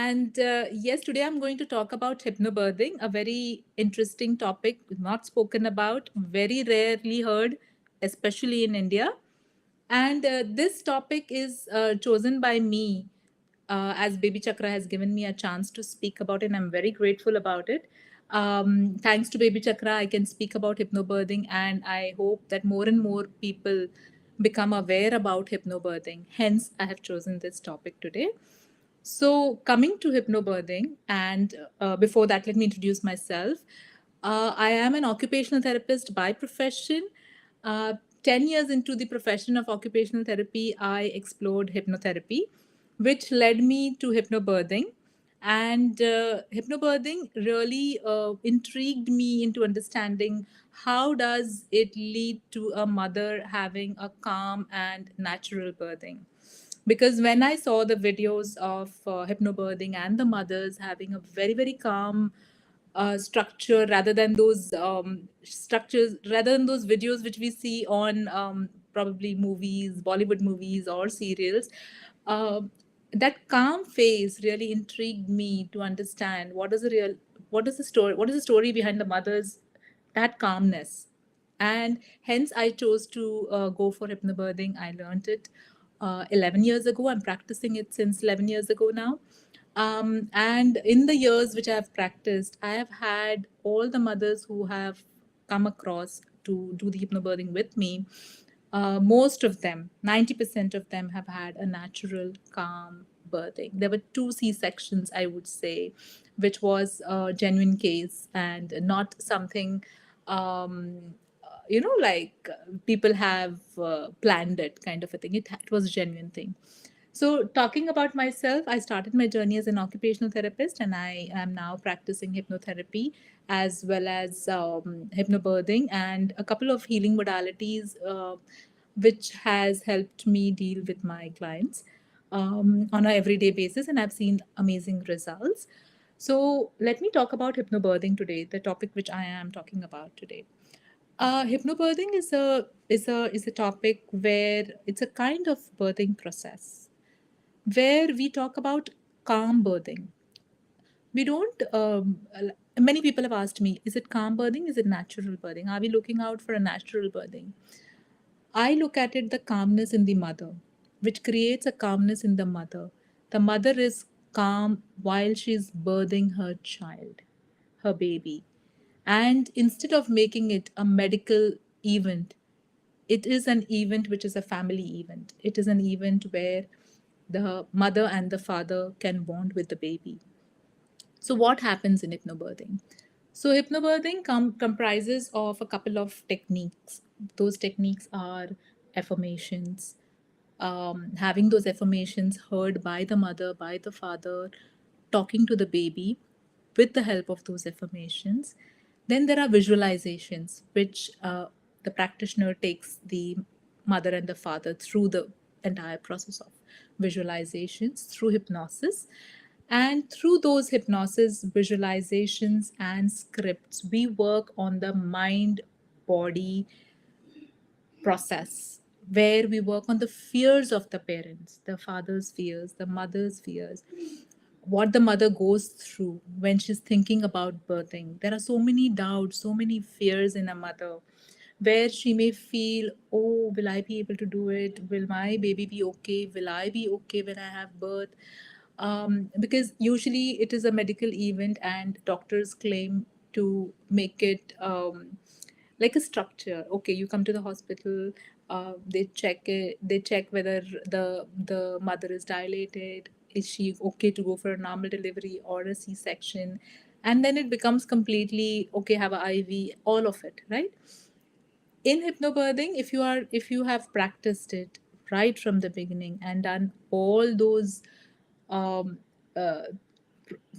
And yes, today I'm going to talk about hypnobirthing, a very interesting topic, not spoken about, very rarely heard, especially in India. And this topic is chosen by me as Baby Chakra has given me a chance to speak about it, and I'm very grateful about it. Thanks to Baby Chakra, I can speak about hypnobirthing, and I hope that more and more people become aware about hypnobirthing. Hence, I have chosen this topic today. So, coming to hypnobirthing, and before that, let me introduce myself. I am an occupational therapist by profession. Uh, 10 years into the profession of occupational therapy, I explored hypnotherapy, which led me to hypnobirthing. And hypnobirthing really intrigued me into understanding how does it lead to a mother having a calm and natural birthing, because when I saw the videos of hypnobirthing and the mothers having a very very calm structure rather than those structures, rather than those videos which we see on probably movies, Bollywood movies or serials, uh, that calm phase really intrigued me to understand what is the story, what is the story behind the mothers, that calmness. And hence I chose to go for hypnobirthing. I learned it 11 years ago. I'm practicing it since 11 years ago now. And in the years which I have practiced, I have had all the mothers who have come across to do the hypnobirthing with me. Most of them, 90% of them, have had a natural, calm birthing. There were two C-sections, I would say, which was a genuine case and not something, like people have planned it kind of a thing. It was a genuine thing. So, talking about myself, I started my journey as an occupational therapist, and I am now practicing hypnotherapy as well as hypnobirthing and a couple of healing modalities, which has helped me deal with my clients on an everyday basis, and I've seen amazing results. So, let me talk about hypnobirthing today, the topic which I am talking about today. Hypnobirthing is a topic where it's a kind of birthing process where we talk about calm birthing. We don't, many people have asked me, is it calm birthing? Is it natural birthing? Are we looking out for a natural birthing? I look at it the calmness in the mother, which creates a calmness in the mother. The mother is calm while she's birthing her child, her baby. And instead of making it a medical event, it is an event which is a family event. It is an event where the mother and the father can bond with the baby. So, what happens in hypnobirthing? So, hypnobirthing comprises of a couple of techniques. Those techniques are affirmations, having those affirmations heard by the mother, by the father, talking to the baby with the help of those affirmations. Then there are visualizations, which the practitioner takes the mother and the father through the entire process of visualizations through hypnosis. And through those hypnosis, visualizations, and scripts, we work on the mind body process where we work on the fears of the parents, the father's fears, the mother's fears, what the mother goes through when she's thinking about birthing. There are so many doubts, so many fears in a mother where she may feel, oh, will I be able to do it? Will my baby be okay? Will I be okay when I have birth? Because usually it is a medical event and doctors claim to make it like a structure. Okay, you come to the hospital, they check it, they check whether the mother is dilated, is she okay to go for a normal delivery or a C-section, and then it becomes completely okay, have a IV, all of it, right? In hypnobirthing, if you have practiced it right from the beginning and done all those um, uh,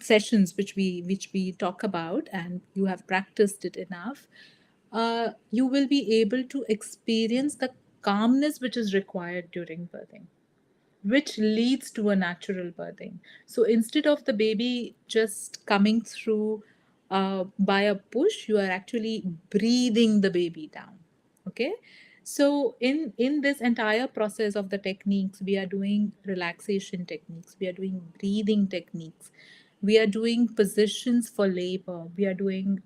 sessions which we talk about, and you have practiced it enough, you will be able to experience the calmness which is required during birthing, which leads to a natural birthing. So instead of the baby just coming through by a push, you are actually breathing the baby down. Okay. So in this entire process of the techniques, we are doing relaxation techniques, we are doing breathing techniques, we are doing positions for labor, we are doing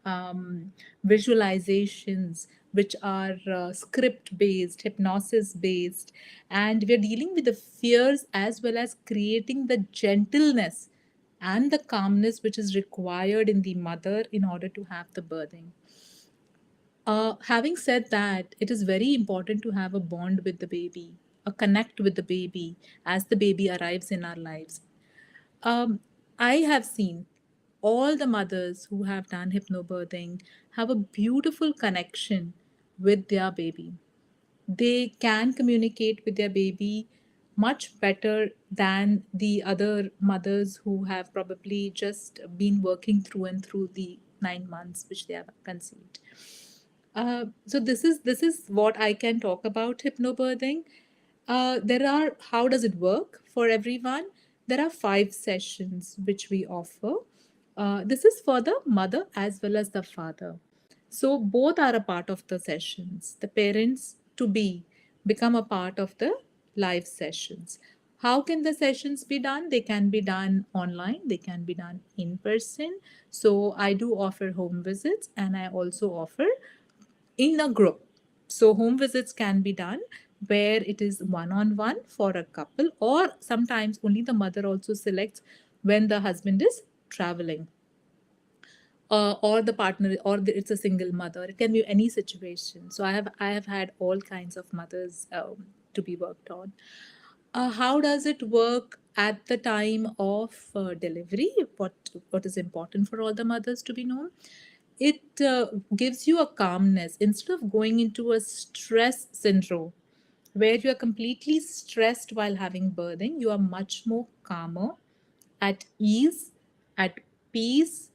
visualizations which are script based, hypnosis based, and we are dealing with the fears as well as creating the gentleness and the calmness which is required in the mother in order to have the birthing. Having said that, it is very important to have a bond with the baby, a connect with the baby as the baby arrives in our lives. Um, I have seen all the mothers who have done hypnobirthing have a beautiful connection with their baby. They can communicate with their baby much better than the other mothers who have probably just been working through and through the 9 months which they have conceived. So this is what I can talk about hypnobirthing. There are How does it work for everyone? There are 5 sessions which we offer. This is for the mother as well as the father. So both are a part of the sessions. The parents to be become a part of the live sessions. How can the sessions be done? They can be done online, they can be done in person. So I do offer home visits and I also offer in a group. So home visits can be done where it is one on one for a couple, or sometimes only the mother also selects when the husband is traveling, or the partner, or it's a single mother. It can be any situation. So I have had all kinds of mothers to be worked on. How does it work at the time of delivery? What is important for all the mothers to be known? It gives you a calmness instead of going into a stress syndrome where you are completely stressed while having birthing. You are much more calmer, at ease, at peace,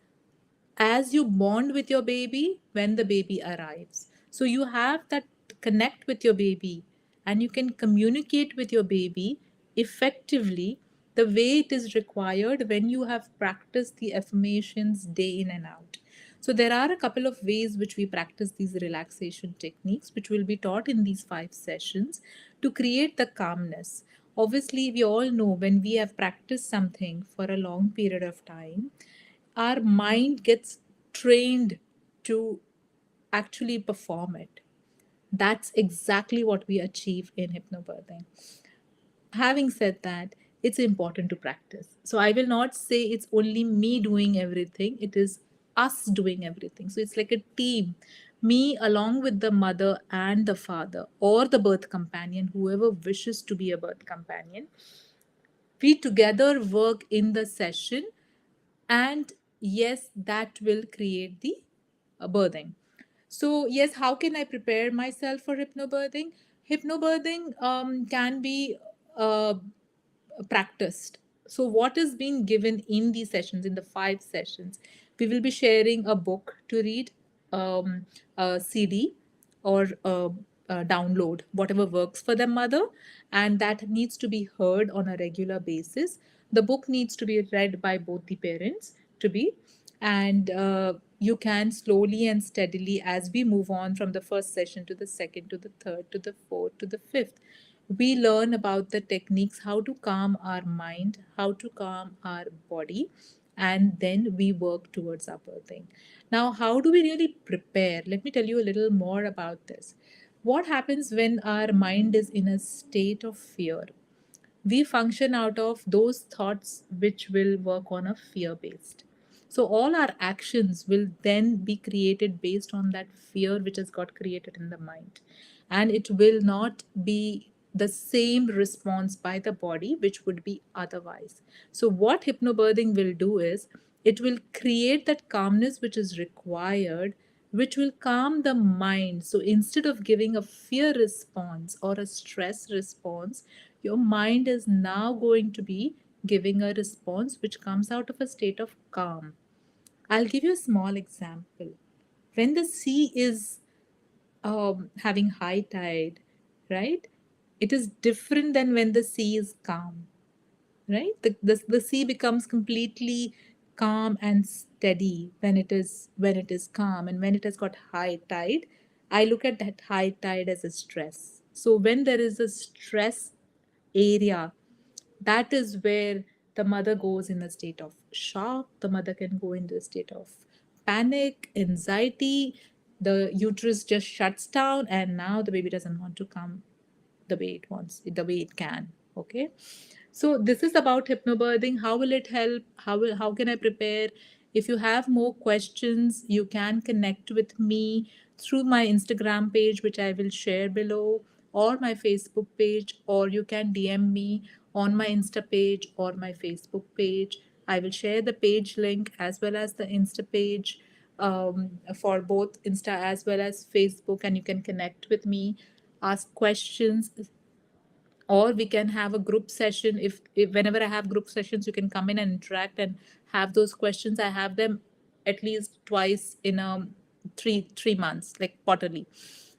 as you bond with your baby when the baby arrives. So you have that connect with your baby and you can communicate with your baby effectively the way it is required when you have practiced the affirmations day in and out. So there are a couple of ways which we practice these relaxation techniques, which will be taught in these 5 sessions to create the calmness. Obviously, we all know when we have practiced something for a long period of time, our mind gets trained to actually perform it. That's exactly what we achieve in hypnobirthing. Having said that, it's important to practice. So I will not say it's only me doing everything, it is us doing everything. So it's like a team. Me along with the mother and the father, or the birth companion, whoever wishes to be a birth companion, we together work in the session, and yes, that will create the birthing. So yes, how can I prepare myself for hypnobirthing? Hypnobirthing can be practiced. So what is being given in these sessions, in the 5 sessions, we will be sharing a book to read, a CD, or download, whatever works for the mother, and that needs to be heard on a regular basis. The book needs to be read by both the parents to be, and you can slowly and steadily, as we move on from the first session to the second to the third to the fourth to the fifth, we learn about the techniques, how to calm our mind, how to calm our body, and then we work towards our birthing. Now, how do we really prepare? Let me tell you a little more about this. What happens when our mind is in a state of fear? We function out of those thoughts which will work on a fear based. So all our actions will then be created based on that fear which has got created in the mind, and it will not be the same response by the body which would be otherwise. So what hypnobirthing will do is it will create that calmness which is required, which will calm the mind. So instead of giving a fear response or a stress response, your mind is now going to be giving a response which comes out of a state of calm. I'll give you a small example. When the sea is having high tide, right? It is different than when the sea is calm, right? The sea becomes completely calm and steady when it is calm, and when it has got high tide, I look at that high tide as a stress. So when there is a stress area, that is where the mother goes in a state of shock. The mother can go into a state of panic, anxiety. The uterus just shuts down, and now the baby doesn't want to come the way it wants, the way it can. Okay, so this is about hypnobirthing. How will it help? How can I prepare? If you have more questions, you can connect with me through my Instagram page, which I will share below, or my Facebook page, or you can DM me on my Insta page or my Facebook page. I will share the page link as well as the Insta page, for both Insta as well as Facebook, and you can connect with me, ask questions, or we can have a group session. If whenever I have group sessions, you can come in and interact and have those questions. I have them at least twice in a three months, like quarterly.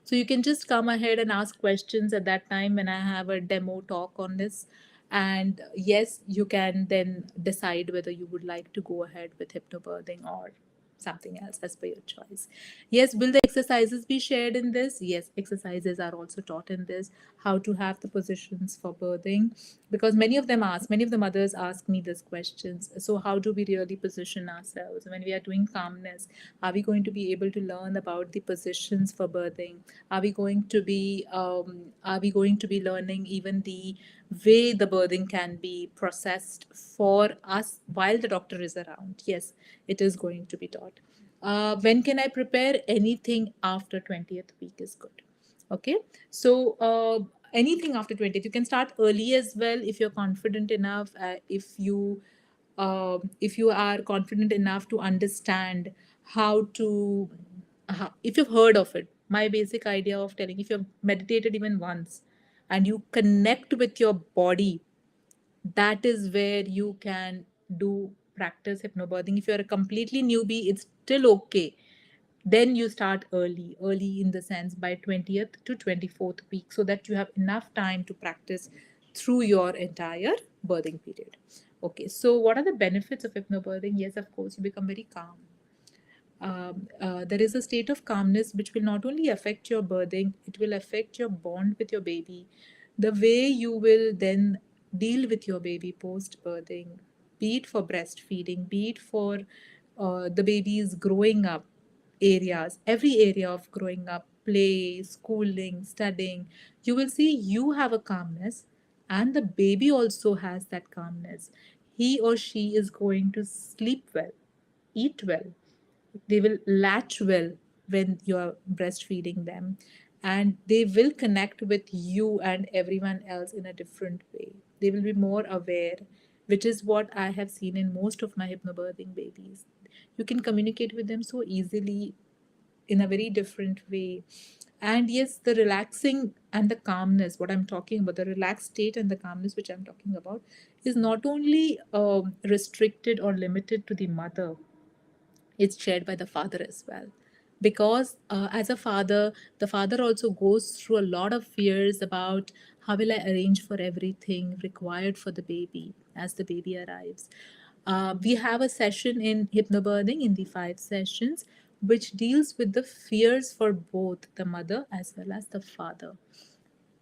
So you can just come ahead and ask questions at that time when I have a demo talk on this. And yes, you can then decide whether you would like to go ahead with hypnobirthing or something else as per your choice. Yes, will the exercises be shared in this? Yes, exercises are also taught in this, how to have the positions for birthing, because many of the mothers ask me these questions. So how do we really position ourselves when we are doing calmness? Are we going to be able to learn about the positions for birthing? Are we going to be learning even the way the birthing can be processed for us while the doctor is around? Yes, it is going to be taught. When can I prepare? Anything after 20th week is good. Okay, so anything after 20th, you can start early as well if you're confident enough. If you are confident enough to understand how to, if you've heard of it, my basic idea of telling, if you've meditated even once and you connect with your body, that is where you can do practice hypnobirthing. If you're a completely newbie, it's still okay. Then you start early in the sense by 20th to 24th week, so that you have enough time to practice through your entire birthing period. Okay, so what are the benefits of hypnobirthing? Yes, of course, you become very calm. There is a state of calmness which will not only affect your birthing, it will affect your bond with your baby, the way you will then deal with your baby post birthing, be it for breastfeeding, be it for the baby's growing up areas, every area of growing up, play, schooling, studying. You will see you have a calmness, and the baby also has that calmness. He or she is going to sleep well, eat well, they will latch well when you're breastfeeding them, and they will connect with you and everyone else in a different way. They will be more aware, which is what I have seen in most of my hypnobirthing babies. You can communicate with them so easily in a very different way. And yes, the relaxing and the calmness, what I'm talking about, the relaxed state and the calmness which I'm talking about, is not only restricted or limited to the mother, it's shared by the father as well. Because as a father, the father also goes through a lot of fears about how will I arrange for everything required for the baby as the baby arrives. We have a session in hypnobirthing in the 5 sessions, which deals with the fears for both the mother as well as the father.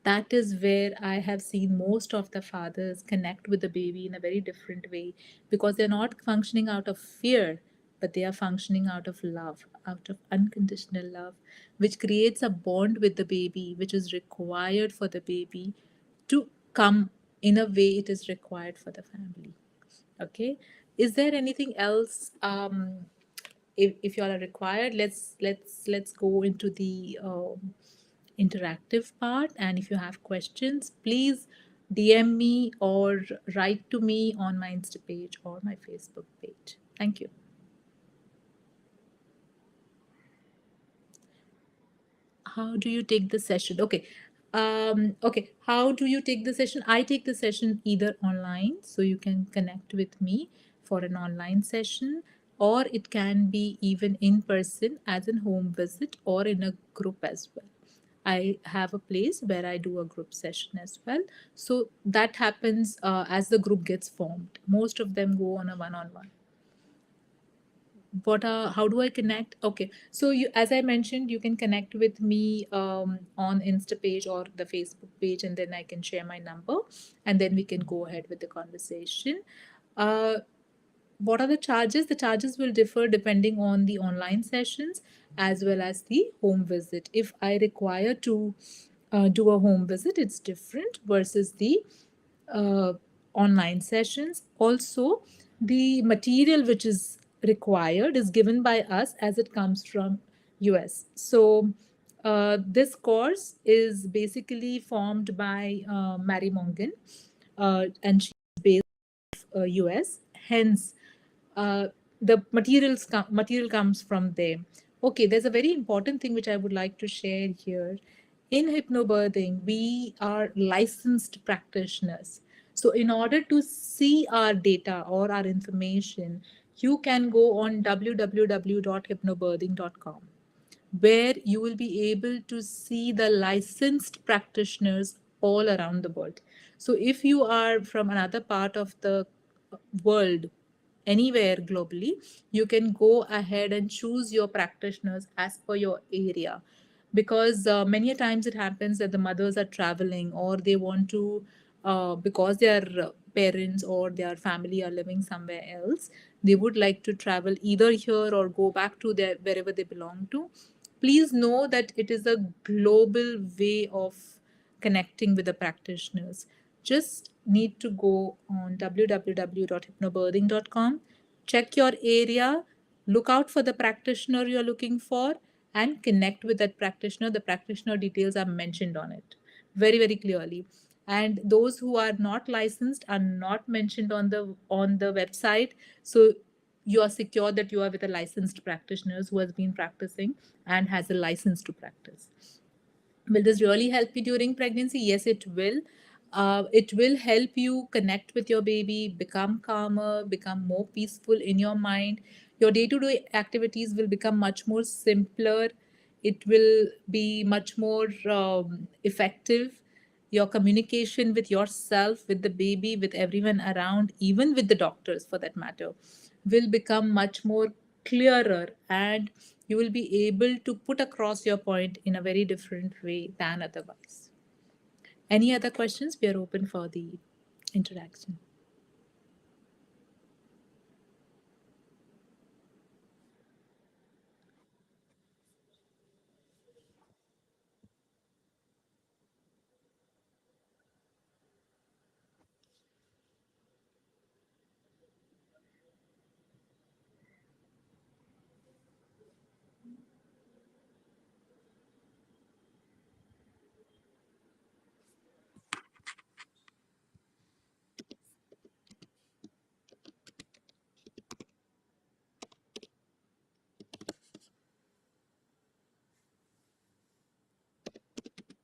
That is where I have seen most of the fathers connect with the baby in a very different way, because they're not functioning out of fear, but they are functioning out of love, out of unconditional love, which creates a bond with the baby, which is required for the baby to come in a way it is required for the family. Okay. Is there anything else? If you all are required, let's go into the interactive part. And if you have questions, please DM me or write to me on my Insta page or my Facebook page. Thank you. How do you take the session? Okay. Okay, how do you take the session? I take the session either online, so you can connect with me for an online session, or it can be even in person as a home visit or in a group as well. I have a place where I do a group session as well. So that happens as the group gets formed. Most of them go on a one on one. What are how do I connect? Okay, so you, as I mentioned, you can connect with me on Insta page or the Facebook page, and then I can share my number, and then we can go ahead with the conversation. uh, what are the charges? The charges will differ depending on the online sessions as well as the home visit. If I require to do a home visit, it's different versus the uh, online sessions. Also, the material which is required is given by us as it comes from US. So this course is basically formed by Mary Mongan, and she's based US. Hence, uh, the material comes from there. Okay, there's a very important thing which I would like to share here. In hypnobirthing, we are licensed practitioners. So, in order to see our data or our information, you can go on www.hypnobirthing.com, where you will be able to see the licensed practitioners all around the world. So, if you are from another part of the world, anywhere globally, you can go ahead and choose your practitioners as per your area. Because many a times it happens that the mothers are traveling, or they want to, because their parents or their family are living somewhere else, they would like to travel either here or go back to their wherever they belong to. Please know that it is a global way of connecting with the practitioners. Just need to go on www.hypnobirthing.com, check your area, look out for the practitioner you're looking for, and connect with that practitioner. The practitioner details are mentioned on it very, very clearly. And those who are not licensed are not mentioned on the website. So you are secure that you are with a licensed practitioners who has been practicing and has a license to practice. Will this really help you during pregnancy? Yes, it will. It will help you connect with your baby, become calmer, become more peaceful in your mind. Your day to day activities will become much more simpler. It will be much more effective. Your communication with yourself, with the baby, with everyone around, even with the doctors for that matter, will become much more clearer, and you will be able to put across your point in a very different way than otherwise. Any other questions? We are open for the interaction.